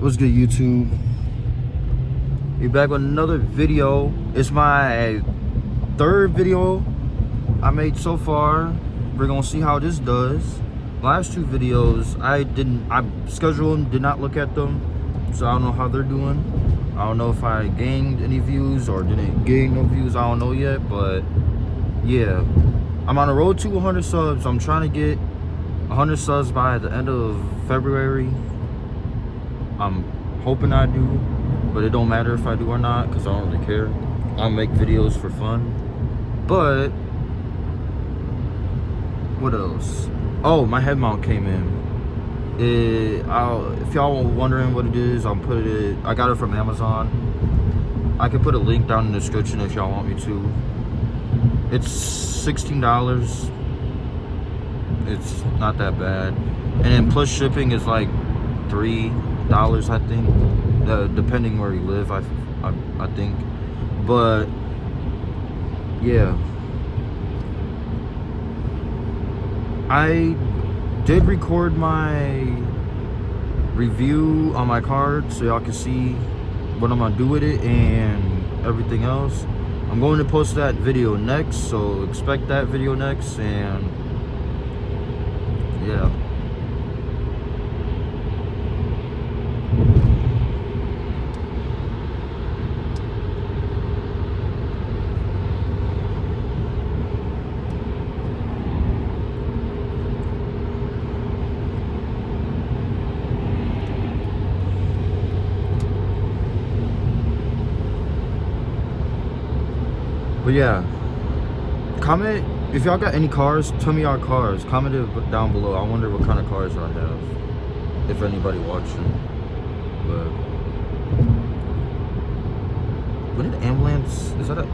What's good, YouTube? Be back with another video. It's my third video I made so far. We're gonna see how this does. Last two videos I scheduled them, did not look at them, so I don't know how they're doing. I don't know if I gained any views or didn't gain no views. I don't know yet, but yeah, I'm on the road to 100 subs. I'm trying to get 100 subs by the end of February. I'm hoping I do, but it don't matter if I do or not because I don't really care. I make videos for fun. But what else? Oh, my head mount came in. If y'all wondering what it is, I got it from Amazon. I can put a link down in the description if y'all want me to. It's $16. It's not that bad, and then plus shipping is like $3, I think, depending where you live. I think, but yeah, I did record my review on my card so y'all can see what I'm gonna do with it and everything else. I'm going to post that video next, so expect that video next. And yeah, but yeah, comment if y'all got any cars. Tell me y'all cars. Comment it down below. I wonder what kind of cars I have, if anybody watching. But what an ambulance, is that a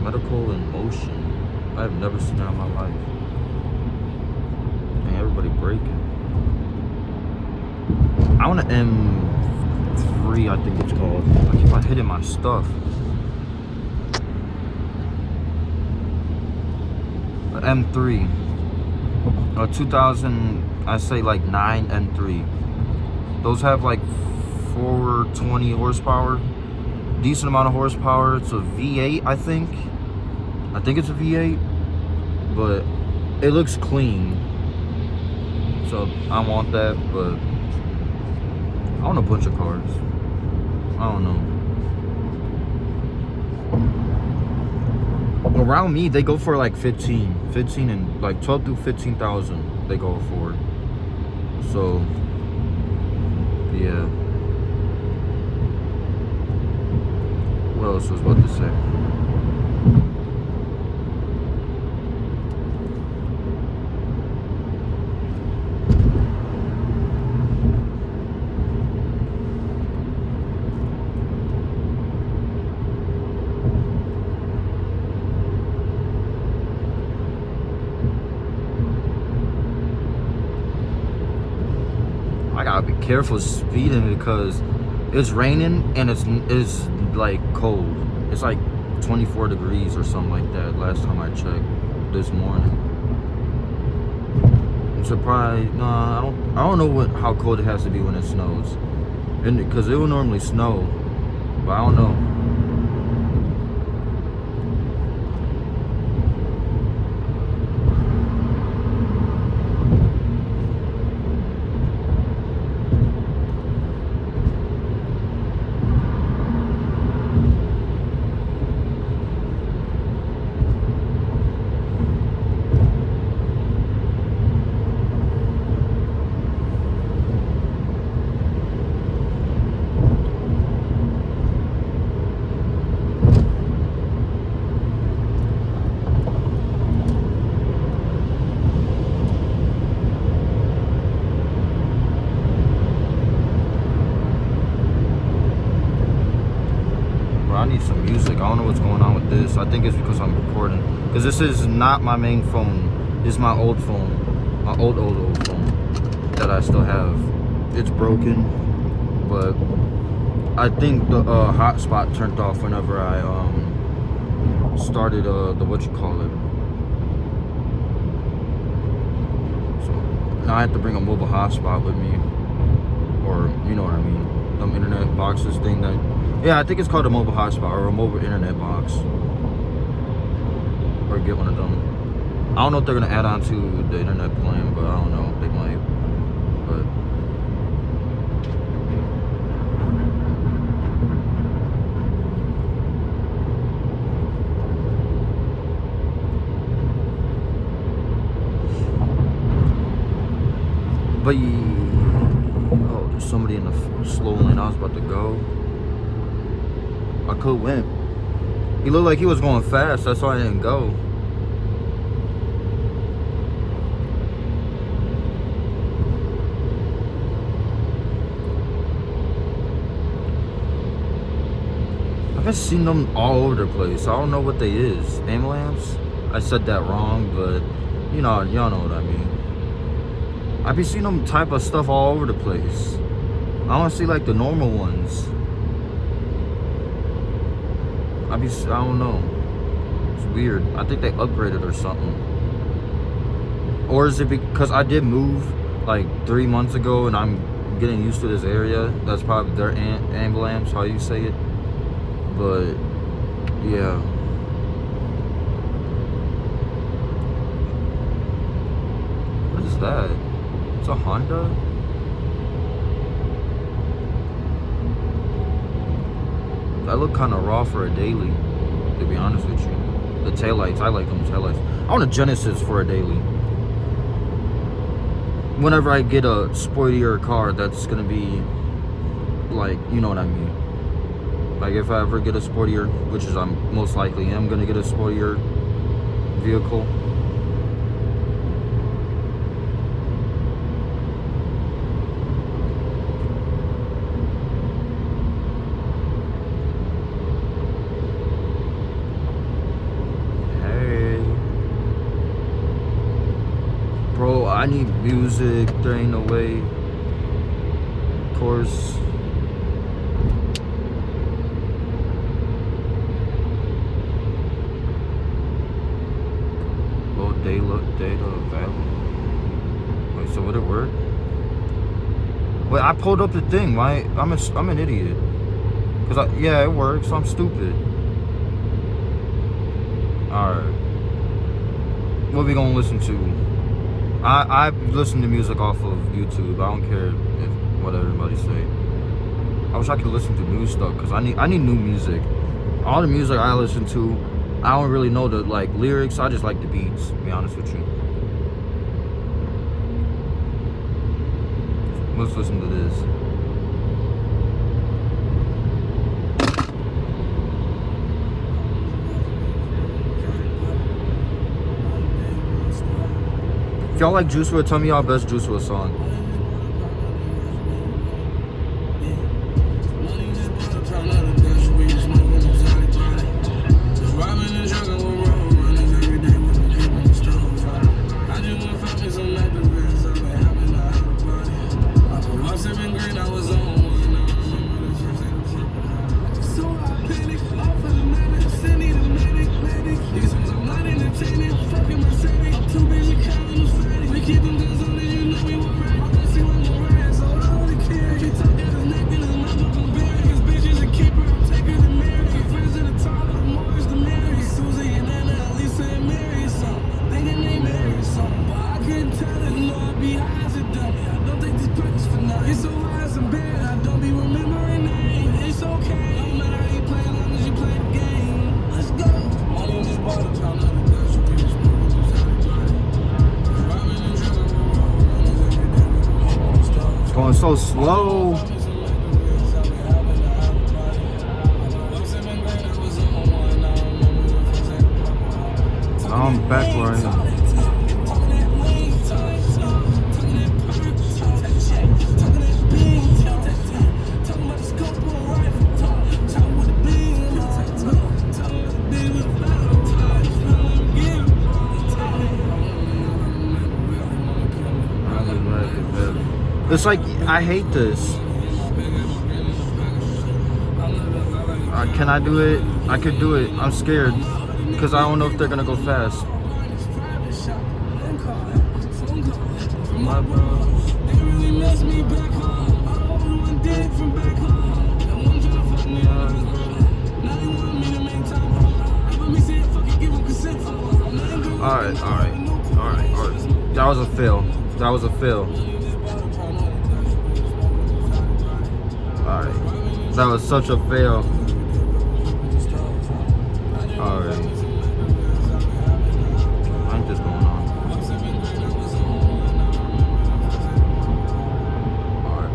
medical in motion? I have never seen that in my life. And everybody braking. I want an M3, I think it's called. I keep on hitting my stuff. M3, 2000, I say like 9 M3. Those have like 420 horsepower, decent amount of horsepower. It's a V8, I think it's a V8, but it looks clean, so I want that. But I want a bunch of cars. I don't know. Around me, they go for like 15 and like 12 to 15,000 they go for. So yeah, what else was I about to say? I gotta be careful speeding because it's raining and it's like cold. It's like 24 degrees or something like that last time I checked this morning. I'm surprised. Nah, I don't know how cold it has to be when it snows, and because it will normally snow, but I don't know. I need some music. I don't know what's going on with this. I think it's because I'm recording. Because this is not my main phone. This is my old phone. My old phone that I still have. It's broken. But I think the hotspot turned off whenever I started the whatchamacallit. So now I have to bring a mobile hotspot with me. Or, you know what I mean. boxes thing that, yeah, I think it's called a mobile hotspot or a mobile internet box. Or get one of them. I don't know if they're gonna add on to the internet plan, but I don't know. They might. But oh, there's somebody in the slow lane. I was about to go. I could win. He looked like he was going fast. That's why I didn't go. I've been seeing them all over the place. I don't know what they is. Aim lamps? I said that wrong, but you know, y'all know what I mean. I be seeing them type of stuff all over the place. I don't see like the normal ones. I don't know. It's weird. I think they upgraded or something. Or is it because I did move like 3 months ago and I'm getting used to this area? That's probably their ambulance, how you say it. But yeah. What is that? It's a Honda? That look kind of raw for a daily, to be honest with you. The taillights, I like them taillights. I want a Genesis for a daily. Whenever I get a sportier car that's gonna be like, you know what I mean. Like if I ever get a sportier, which is I'm most likely am gonna get a sportier vehicle. Bro, I need music. There ain't no way. Of course. Low data available. Wait, so would it work? Wait, I pulled up the thing. Why? I'm an idiot. Cause yeah, it works. I'm stupid. All right. What we gonna listen to? I listen to music off of YouTube. I don't care if what everybody say. I wish I could listen to new stuff because I need new music. All the music I listen to, I don't really know the like lyrics. I just like the beats. To be honest with you. Let's listen to this. If y'all like Juice WRLD, tell me y'all best Juice WRLD song. Going so slow. Now I'm back where I am. It's like, I hate this. Can I do it? I could do it. I'm scared. Because I don't know if they're going to go fast. That was a fail. Alright. That was such a fail. Alright. I think this going on. Alright.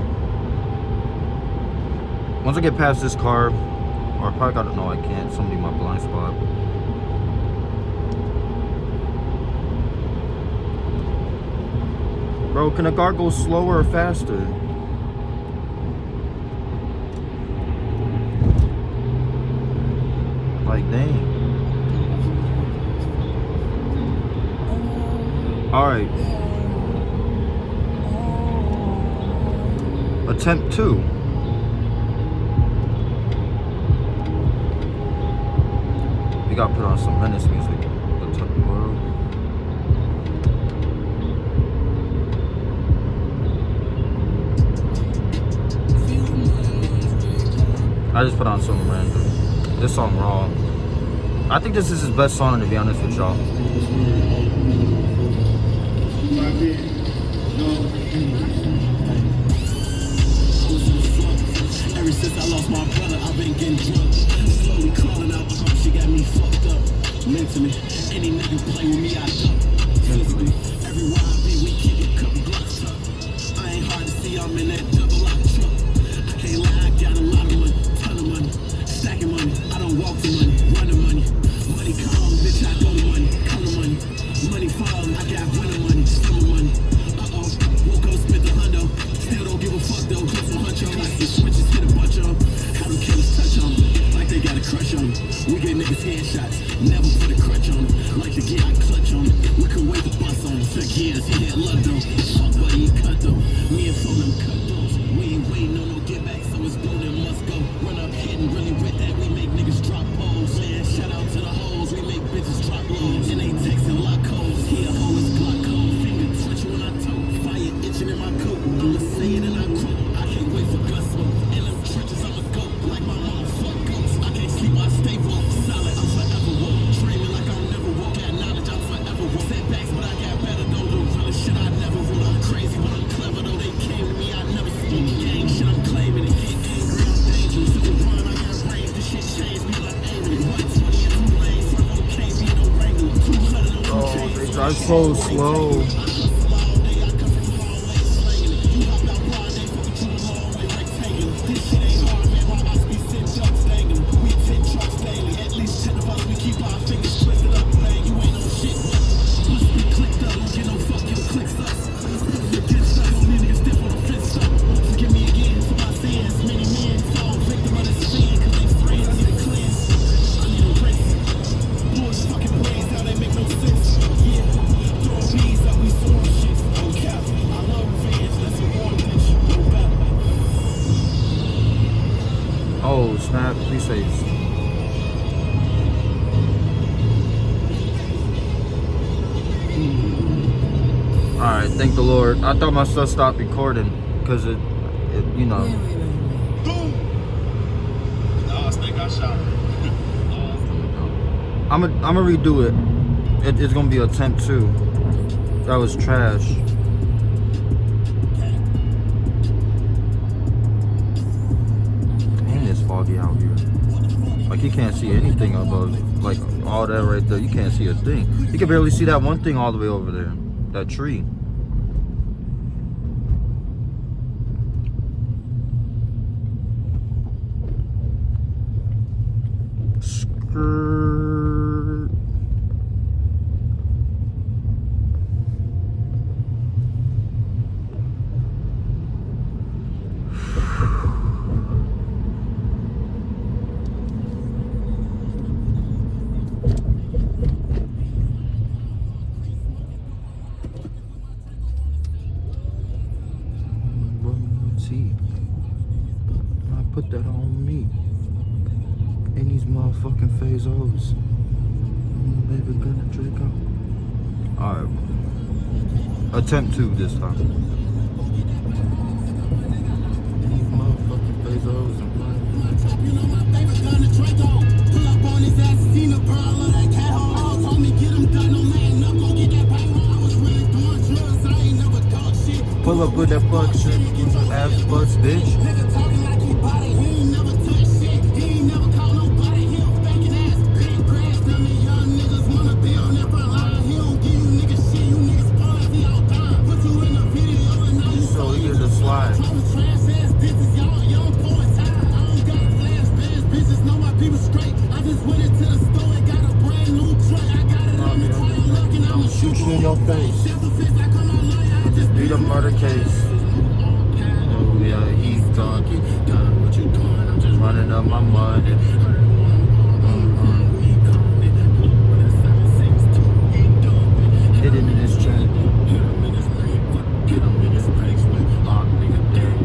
Once I get past this car, or I probably gotta, no I can't, somebody in my blind spot. Bro, can a car go slower or faster? Like, dang. Alright. Attempt 2. We gotta put on some menace music. I just put on something random. This song raw. I think this is his best song, to be honest with y'all. Ever since I lost my brother, I've been getting drunk. Slowly crawling out the heart, she got me fucked up. Mentally, any nigga play with me, I duck. Physically, everywhere I be, we keep a couple blocks up. I ain't hard to see, I'm in that double lock truck. I can't lie, I got a lot of money, ton of money, stacking money. I don't walk to money, run to money. Money come, bitch, I go to money, come to money. Money fall, I got winter money, summer money. Woke up, spent the hundo. Still don't give a fuck though, just a hunch on. Like the switches hit a bunch on. How them killers touch on me, like they got a crush on me. We get niggas headshots, never put a crutch on me. Like the gear I clutch on me, we could wait to bust on him. Took years, he hit luck though. Fuck buddy, he cut though. Me and phone them cut those. We ain't waiting on no get back, so it's blown and must go. Run up hitting really with that, we make niggas drop poles. Man, shout out to the hoes, we make bitches drop lows. And they texting lock codes, he a hoe is Glock code. Finger twitch when I tote, fire itching in my coat. I'ma say it and I quote, I can't wait for Gus smoke. In them trenches I'ma go, like my motherfucker ghost. I can't sleep, I stay woke, solid, I'm forever woke. Dreaming like I'll never woke, got knowledge, I'm forever woke. Setbacks, but I got better though, the real shit I never wrote. I'm crazy, but I'm clever though, they came to me, I never seen the gang shit, I'm claiming it. Get angry, I'm dangerous, if it run, I got range, this shit changed me like angry. 120 in 2 lanes, front row can't be no Wrangler. 200 on 2 chains. They drive so slow. Oh snap, please save. Alright, thank the Lord. I thought my stuff stopped recording because it you know. I'm gonna redo it. It's gonna be attempt 2. That was trash. Foggy out here. Like you can't see anything above, like all that right there. You can't see a thing. You can barely see that one thing all the way over there. That tree. Skirt. I put that on me. And these motherfucking Fazos. Baby gonna drink out. Alright. Attempt 2 this time. These motherfucking Fazos and you know my favorite gun to Draco. Pull up on his ass, seen a pearl of that cat hole. Told me get him done, no man, no go get that payroll. I was really doing drugs, I ain't never done. up with that fuck shit, get your ass bust, bitch. So he get the slide. I'ma shoot you in your face. Just beat a murder case. Oh yeah, he's talking. What you doing? I'm just running up my money. Hit it in this track. Get him in his face with lock nigga dead.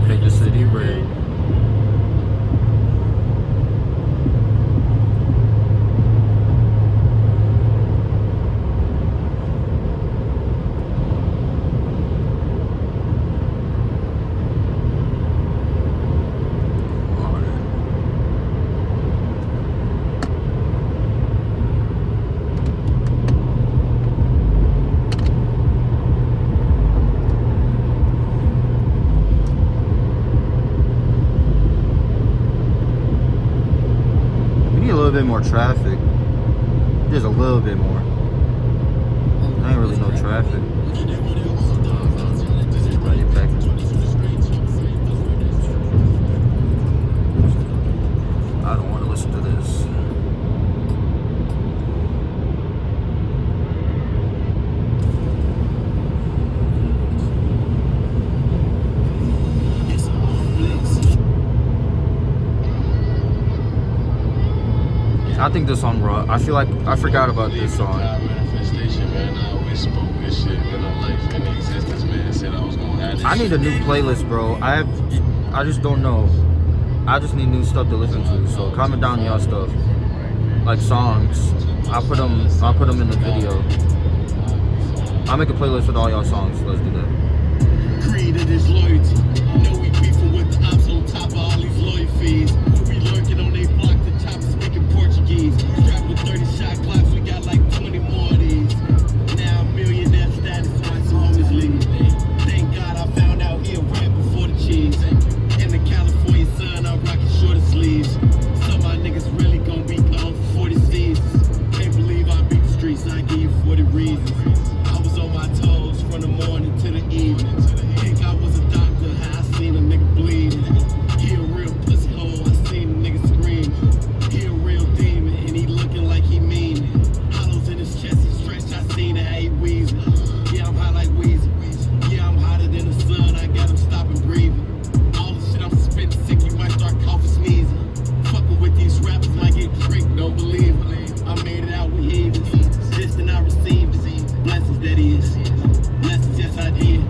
Paint the city red. A little bit more traffic. Just a little bit more. There ain't really no traffic. Run it back. I don't want to listen to this. I think this song, bro. I feel like I forgot about this song. I need a new playlist, bro. I just don't know. I just need new stuff to listen to. So comment down y'all stuff, like songs. I'll put them in the video. I'll make a playlist with all y'all songs. Let's do that. Created this loyalty. Know we beefing with the ops on top of all these lawyer fees. We lurking on they block, the choppers speaking Portuguese. Strapped with 30 shot clocks, we got like 20 more of these. Now I'm millionaire status, so I some homies leave. Thank God I found out he a rap before the cheese. In the California sun, I'm rocking shorter sleeves. Some of my niggas really gon' be gone for 40 seasons. Can't believe I beat the streets, I give you 40 reasons. I was on my toes from the morning to the evening. Think I was a doctor, how I seen a nigga bleed. He a real pussy hole, I seen a nigga scream. He a real demon, and he looking like he mean it. Hollows in his chest, he stretched, I seen it, how he wheezing. Yeah, I'm high like Weezy. Yeah, I'm hotter than the sun, I got him stopping breathing. All the shit I'm spitting sick, you might start coughing, sneezing. Fucking with these rappers might get tricked, don't believe it. I made it out with heathens. This and I received it. Blessings that is. Blessings, yes I did.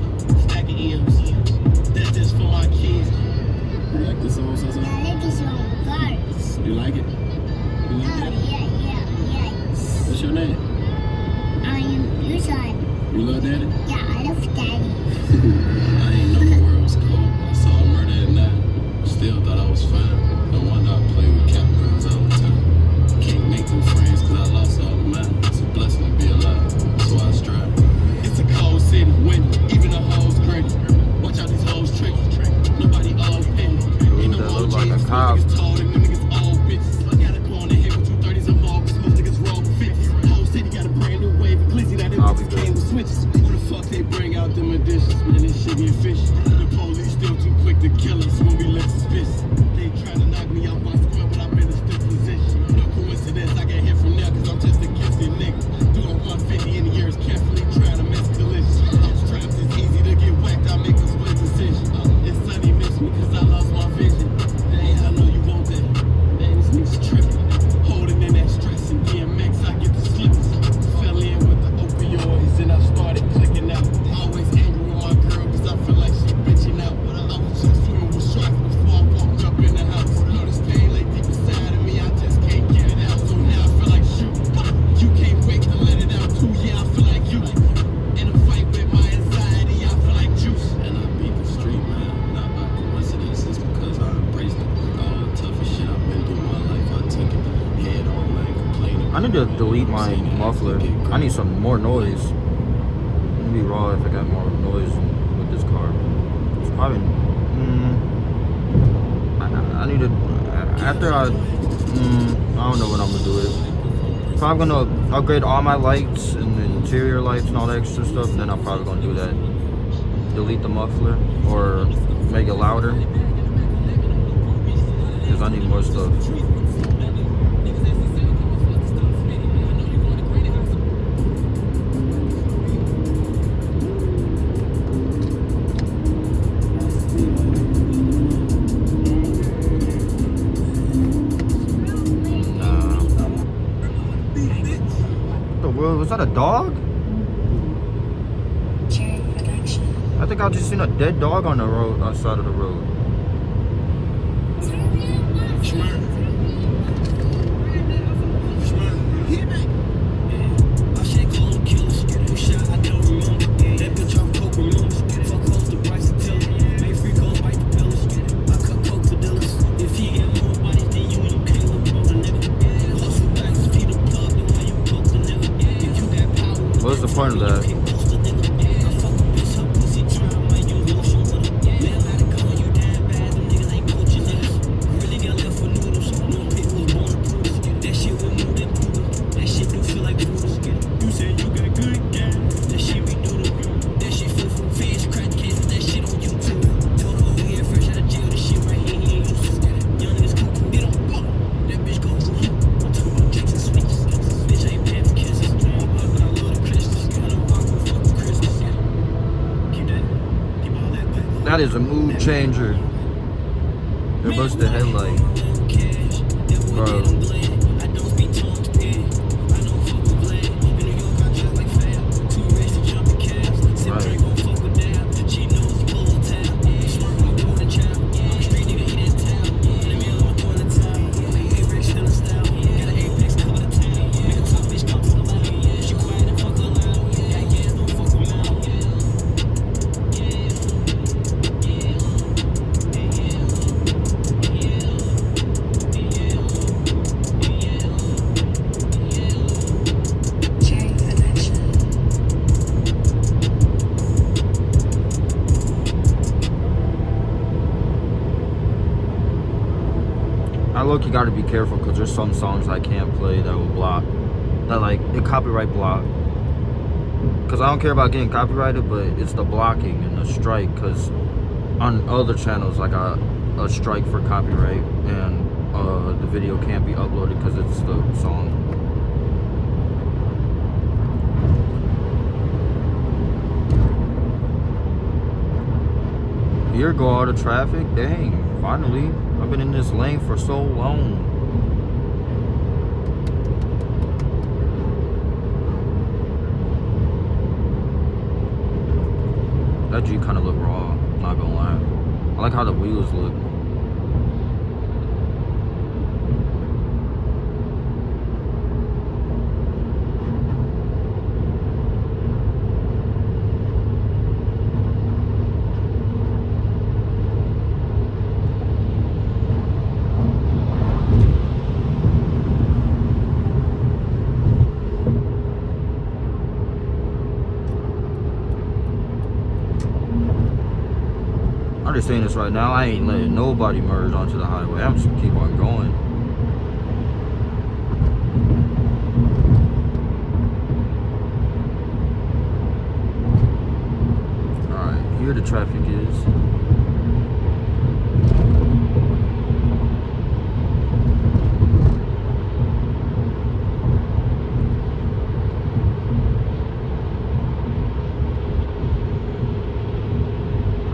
Stacking M's. That's just for my kids. You like this song, Sasa? I like this song, guys. You like it? You like Oh, it? yeah. What's your name? I am Lucian. You love Daddy? Yeah, I love Daddy. I ain't know the world was cold. I saw a murder at night. Still thought I was fine. No wonder I play with cap guns all the time. Can't make them friends cause I lost all of mine. It's a blessing to be alive, so I strive. It's a cold city, windy, even the hoes gritty. Watch out, these hoes tricky. Nobody all penny. Ain't no That more look like a G's, cop. niggas tall and them niggas all bitches. I gotta go on the hit with 230s and more, cause most niggas roll with 50s. Whole city got a brand new wave of glizzy, now them I'll be bitches good. came with switches. Who the fuck they bring out them additions? Man, this shit get fishy. The police still too quick to kill us when we look suspicious. They trying to knock me out my square, but I've been in a stiff position. No coincidence, I got hit from there, cause I'm just a gifted nigga. Doing 150 in the years, carefully trying to miss collisions. Those traps is easy to get whacked, I make a split decision. It's sunny, miss me, cause I lost my vision. Hey, I know you want that. Man, this nigga's tripping. Holding in that stress and DMX, I get the slippers. Fell in with the opioids and I started clicking out. Always angry with my girl, cause I feel like she bitching out. I was just swimming with sharks before I walked up in the house. Noticed pain lay deep inside of me. to delete my muffler. I need some more noise. It'd be raw if I got more noise with this car. It's probably. I need to. After I don't know what I'm gonna do with it. Probably gonna upgrade all my lights and the interior lights and all that extra stuff. And then I'm probably gonna do that. Delete the muffler or make it louder. Because I need more stuff. Was that a dog? I think I just seen a dead dog on the road, outside of the road. What's the point of that? That is a mood changer. There was the headlight. Bro. You gotta be careful because there's some songs I can't play that will block, that like it copyright block. Because I don't care about getting copyrighted, but it's the blocking and the strike. Because on other channels I got a strike for copyright and the video can't be uploaded because it's the song. Here go all the traffic. Dang, finally. I've been in this lane for so long. That G kind of look raw, not gonna lie. I like how the wheels look. I'm just saying this right now, I ain't letting nobody merge onto the highway. I'm just gonna keep on going. Alright, here the traffic is.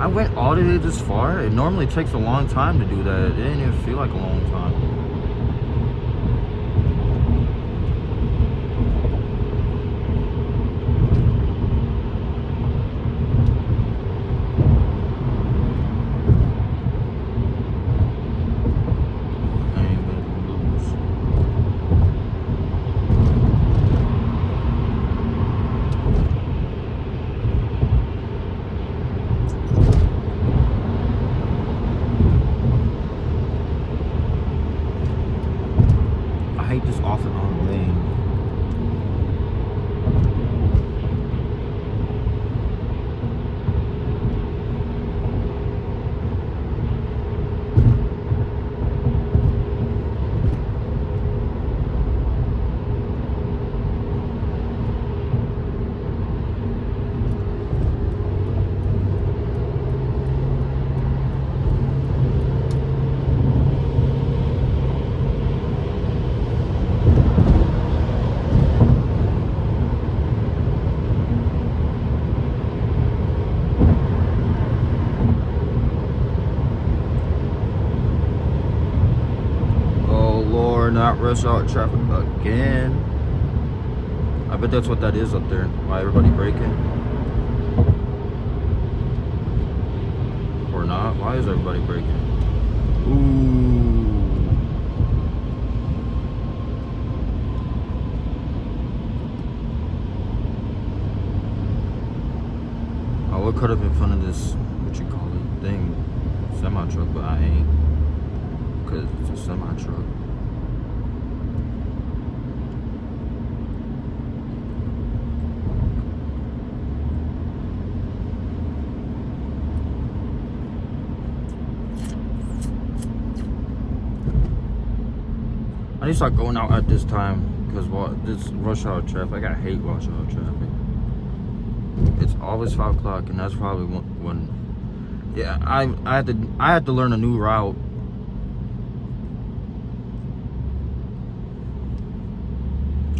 I went all the way this far. It normally takes a long time to do that. It didn't even feel like a long time. rush hour traffic again. I bet that's what that is up there. Why everybody braking? Or not? Why is everybody braking? Ooh. I would cut up in front of this, what you call it, thing, semi-truck, but I ain't. Because it's a semi-truck. I need to start going out at this time because this rush hour traffic. I hate rush hour traffic. It's always 5 o'clock, and that's probably when. Yeah, I had to learn a new route.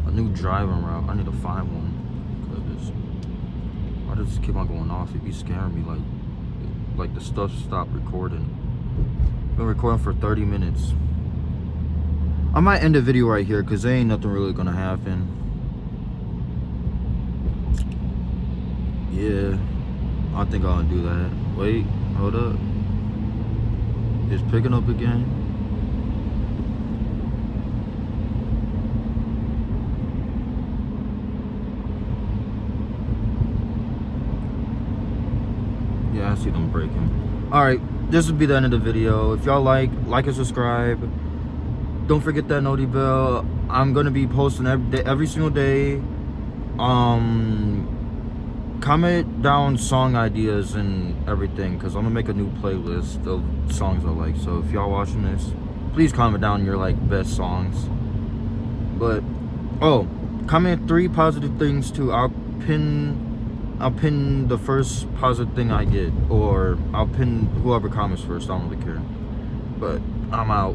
A new driving route. I need to find one. Cause why does this keep on going off? It be scaring me. Like the stuff stopped recording. Been recording for 30 minutes. I might end the video right here because there ain't nothing really gonna happen. Yeah, I think I'll do that. Wait, hold up. It's picking up again. Yeah, I see them braking. Alright, this will be the end of the video. If y'all like and subscribe. Don't forget that noti bell. I'm gonna be posting every single day. Comment down song ideas and everything, because I'm gonna make a new playlist of songs I like. So if y'all watching this, please comment down your like best songs. But comment 3 positive things too. I'll pin the first positive thing I get, or I'll pin whoever comments first. I don't really care. But I'm out.